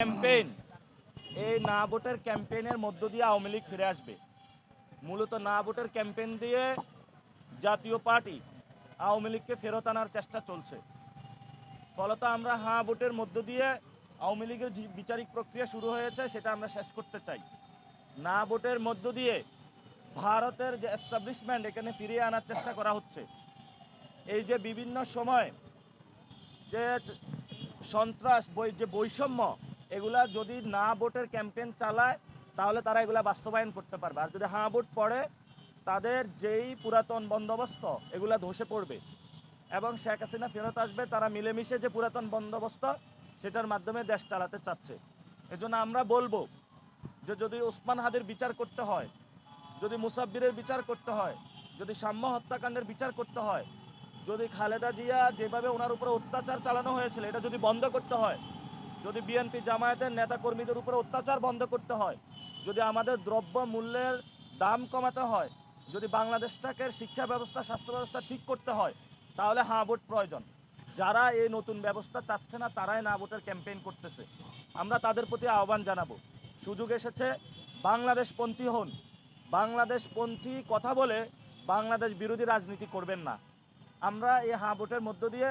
Campaign, এই না ভোটের ক্যাম্পেইনের মধ্য দিয়ে আওয়ামী লীগ ফিরে আসবে। মূলত না ভোটের ক্যাম্পেইন দিয়ে জাতীয় পার্টি আওয়ামী লীগকে ফেরত আনার চেষ্টা চলছে। ফলত আমরা হ্যাঁ ভোটের মধ্য দিয়ে আওয়ামী লীগের যে বিচারিক প্রক্রিয়া শুরু হয়েছে সেটা আমরা শেষ করতে চাই। না ভোটের মধ্য দিয়ে ভারতের যে এস্টাবলিশমেন্ট এখানে ফিরিয়ে আনার চেষ্টা করা হচ্ছে। এই যে বিভিন্ন সময় যে সন্ত্রাস যে বৈষম্য, এগুলা যদি না ভোটের ক্যাম্পেইন চালায় তাহলে তারা এগুলা বাস্তবায়ন করতে পারবে। আর যদি হ্যাঁ ভোট পড়ে তাদের যেই পুরাতন বন্দোবস্ত এগুলা ধসে পড়বে এবং শেখ হাসিনা ফেরত আসবে। তারা মিলেমিশে যে পুরাতন বন্দোবস্ত সেটার মাধ্যমে দেশ চালাতে চাচ্ছে। এজন্য আমরা বলবো যে যদি ওসমান হাদির বিচার করতে হয়, যদি মুসাব্বিরের বিচার করতে হয়, যদি সাম্য হত্যাকাণ্ডের বিচার করতে হয়, যদি খালেদা জিয়া যেভাবে ওনার উপরে অত্যাচার চালানো হয়েছিল এটা যদি বন্ধ করতে হয়, যদি বিএনপি জামায়াতের নেতা কর্মীদের উপরে অত্যাচার বন্ধ করতে হয়, যদি আমাদের দ্রব্য মূল্যের দাম কমাতে হয়, যদি বাংলাদেশটাকে শিক্ষা ব্যবস্থা স্বাস্থ্য ব্যবস্থা ঠিক করতে হয়, তাহলে হ্যাঁ ভোট প্রয়োজন। যারা এই নতুন ব্যবস্থা চাচ্ছে না তারাই না ভোটের ক্যাম্পেইন করতেছে। আমরা তাদের প্রতি আহ্বান জানাবো, সুযোগ এসেছে, বাংলাদেশপন্থী হন। বাংলাদেশপন্থী কথা বলে বাংলাদেশ বিরোধী রাজনীতি করবেন না। আমরা এই হ্যাঁ ভোটের মধ্য দিয়ে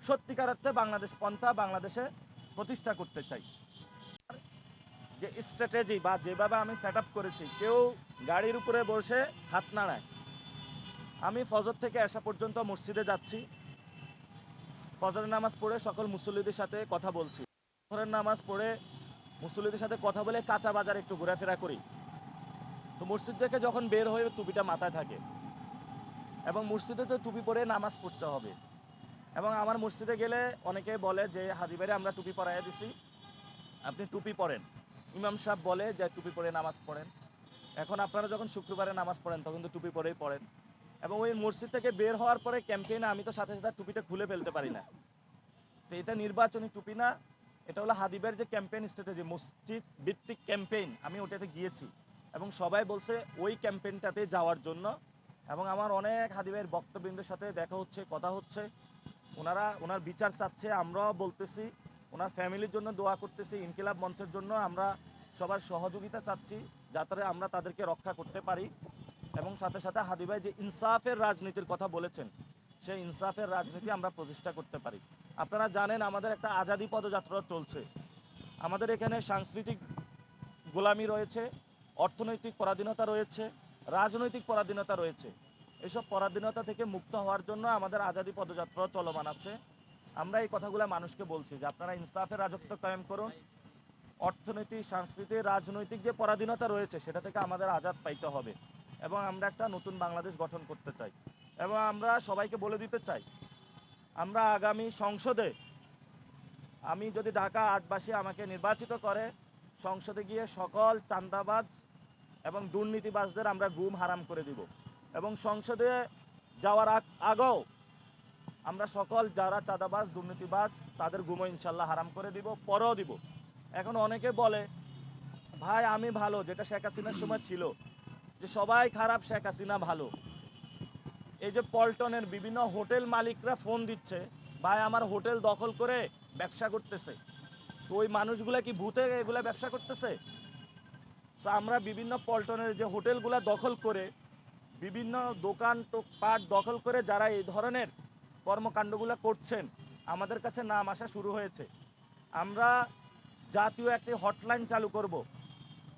সত্যিকার অর্থে বাংলাদেশ পন্থা বাংলাদেশে প্রতিষ্ঠা করতে চাই। যে স্ট্র্যাটেজি বা যেভাবে আমি সেট আপ করেছি, কেউ গাড়ির উপরে বসে হাত নাড়ায়। আমি ফজর থেকে আসা পর্যন্ত মসজিদে যাচ্ছি, ফজরের নামাজ পড়ে সকল মুসল্লিদের সাথে কথা বলছি, ফজরের নামাজ পড়ে মুসল্লিদের সাথে কথা বলে কাঁচা বাজার একটু ঘোরাফেরা করি। তো মসজিদ থেকে যখন বের হয়ে টুপিটা মাথায় থাকে এবং মসজিদে তো টুপি পরে নামাজ পড়তে হবে। এবং আমার মসজিদে গেলে অনেকে বলে যে হাজি ভাইরে আমরা টুপি পরাইয়া দিছি, আপনি টুপি পরেন। ইমাম সাহেব বলে যে টুপি পরে নামাজ পড়েন। এখন আপনারা যখন শুক্রবারে নামাজ পড়েন তখন তো টুপি পরেই পড়েন। এবং ওই মসজিদ থেকে বের হওয়ার পরে ক্যাম্পেইনে আমি তো সাথে সাথে টুপিটা খুলে ফেলতে পারি না। তো এটা নির্বাচনী টুপি না, এটা হলো হাদিবের যে ক্যাম্পেইন স্ট্র্যাটেজি, মসজিদ ভিত্তিক ক্যাম্পেইন। আমি ওটাতে গিয়েছি এবং সবাই বলছে ওই ক্যাম্পেইনটাতে যাওয়ার জন্য। এবং আমার অনেক হাদিবের বক্তবৃন্দের সাথে দেখা হচ্ছে, কথা হচ্ছে, ওনার বিচার চাচ্ছে, আমরাও বলতেছি, ওনার ফ্যামিলির জন্য দোয়া করতেছি, ইনকিলাব মঞ্চের জন্য আমরা সবার সহযোগিতা চাচ্ছি যাতে আমরা তাদেরকে রক্ষা করতে পারি। এবং সাথে সাথে হাদি ভাই যে ইনসাফের রাজনীতির কথা বলেছেন, সেই ইনসাফের রাজনীতি আমরা প্রতিষ্ঠা করতে পারি। আপনারা জানেন আমাদের একটা আজাদি পদযাত্রা চলছে। আমাদের এখানে সাংস্কৃতিক গোলামি রয়েছে, অর্থনৈতিক পরাধীনতা রয়েছে, রাজনৈতিক পরাধীনতা রয়েছে। এসব পরাধীনতা থেকে মুক্ত হওয়ার জন্য আমাদের আজাদি পদযাত্রা চলমান আছে। আমরা এই কথাগুলো মানুষকে বলছি যে আপনারা ইনসাফের রাজত্ব কায়েম করুন। অর্থনৈতিক, সাংস্কৃতিক, রাজনৈতিক যে পরাধীনতা রয়েছে সেটা থেকে আমাদের আজাদ পাইতে হবে এবং আমরা একটা নতুন বাংলাদেশ গঠন করতে চাই। এবং আমরা সবাইকে বলে দিতে চাই, আমরা আগামী সংসদে, আমি যদি ঢাকা ৮বাসী আমাকে নির্বাচিত করে, সংসদে গিয়ে সকল চাঁদাবাজ এবং দুর্নীতিবাজদের আমরা গুম হারাম করে দিব। এবং সংসদে যাওয়ার আগেও আমরা সকল যারা চাঁদাবাজ দুর্নীতিবাজ তাদের গুমো ইনশাল্লাহ হারাম করে দিব, পরেও দিব। এখন অনেকে বলে ভাই আমি ভালো, যেটা শেখ হাসিনার সময় ছিল যে সবাই খারাপ শেখ হাসিনা ভালো। এই যে পল্টনের বিভিন্ন হোটেল মালিকরা ফোন দিচ্ছে, ভাই আমার হোটেল দখল করে ব্যবসা করতেছে। তো ওই মানুষগুলা কি ভূতে এগুলা ব্যবসা করতেছে? তো আমরা বিভিন্ন পল্টনের যে হোটেলগুলা দখল করে, বিভিন্ন দোকান পাট দখল করে যারা এই ধরনের কর্মকাণ্ডগুলো করছেন, আমাদের কাছে নাম আসা শুরু হয়েছে। আমরা জাতীয় একটি হটলাইন চালু করব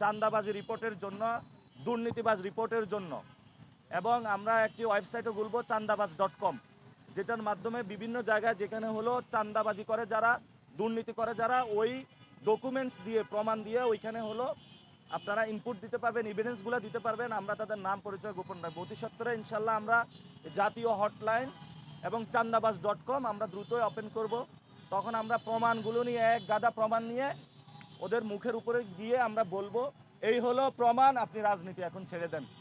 চাঁদাবাজি রিপোর্টের জন্য, দুর্নীতিবাজ রিপোর্টের জন্য। এবং আমরা একটি ওয়েবসাইটও খুলব চাঁদাবাজ.com, যেটার মাধ্যমে বিভিন্ন জায়গায় যেখানে হলো চাঁদাবাজি করে যারা, দুর্নীতি করে যারা, ওই ডকুমেন্টস দিয়ে, প্রমাণ দিয়ে ওইখানে হলো আপনারা ইনপুট দিতে পারবেন, এভিডেন্সগুলো দিতে পারবেন। আমরা তাদের নাম পরিচয় গোপন রাখবো। অতি সত্বরে ইনশাল্লাহ আমরা জাতীয় হটলাইন এবং চাঁদাবাজ.com আমরা দ্রুতই ওপেন করব। তখন আমরা প্রমাণগুলো নিয়ে, এক গাদা প্রমাণ নিয়ে ওদের মুখের উপরে গিয়ে আমরা বলবো এই হলো প্রমাণ, আপনি রাজনীতি এখন ছেড়ে দেন।